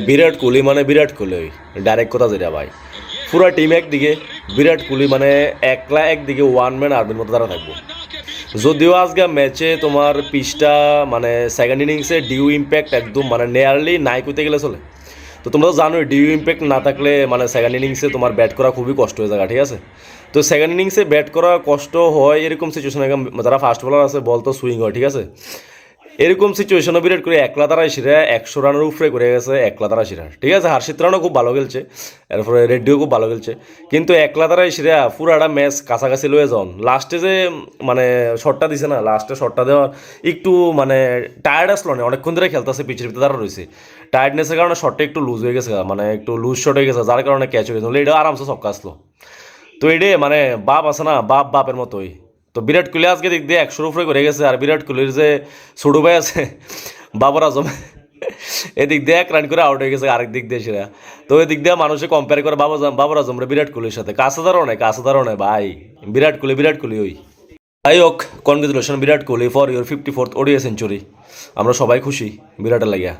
বিরাট কোহলি মানে বিরাট কোহলি ডাইরেক্ট কথা যেটা ভাই, পুরা টিম একদিকে, বিরাট কোহলি মানে একলা একদিকে ওয়ান ম্যান আর্মির মতো তারা থাকবো। যদিও আজকে ম্যাচে তোমার পিচটা মানে সেকেন্ড ইনিংসে ডিউ ইম্প্যাক্ট একদম মানে নিয়ারলি নাই করতে গেলে চলে। তো তোমরা তো জানোই ডিউ ইম্প্যাক্ট না থাকলে মানে সেকেন্ড ইনিংসে তোমার ব্যাট করা খুবই কষ্ট হয়ে যায়, ঠিক আছে। তো সেকেন্ড ইনিংসে ব্যাট করা কষ্ট হয় এরকম সিচুয়েশনে যারা ফাস্ট বোলার আছে বল তো সুইং হয়, ঠিক আছে। এরকম সিচুয়েশনও বিরাট করে একলা তারা সিরা 100 রানের উপরে করে গেছে, একলা তারা সিরা, ঠিক আছে। হার্ষিত রানও খুব ভালো খেলছে, এরপরে রেড্ডিও খুব ভালো খেলছে, কিন্তু একলা তারা সিরা পুরাটা ম্যাচ কাছাকাছি লয়ে যান। লাস্টে যে মানে শটটা দিছে না, লাস্টে শটটা দেওয়ার একটু মানে টায়ার্ড আসলো না, অনেকক্ষণ ধরে খেলতেছে, পিছের ভিতরে তারা রয়েছে, টায়ার্ডনেসের কারণে শটটা একটু লুজ হয়ে গেছে, মানে একটু লুজ শট হয়ে গেছে, যার কারণে ক্যাচ হয়ে গেছে, এটা আরামসে ছক্কা আসলো। তো এডে মানে বাপ আছে না, বাপ বাপের মতোই। তো বিরাট কোহলি আজকে দিক দিয়ে 100 উপরে করে গেছে, আর বিরাট কোহলির যে ছোট ভাই আছে বাবর আজম, এদিক দিয়ে 1 রান করে আউট হয়ে গেছে আরেক দিক দিয়ে সেরা। তো এদিক দিয়ে মানুষে কম্পেয়ার করে বাবর আজম রে বিরাট কোহলির সাথে, কাছাদারও নাই ভাই, বিরাট কোহলি ওই। যাই হোক, congratulation Virat Kohli for your 54th ODI century. আমরা সবাই খুশি বিরাটের লাগিয়া।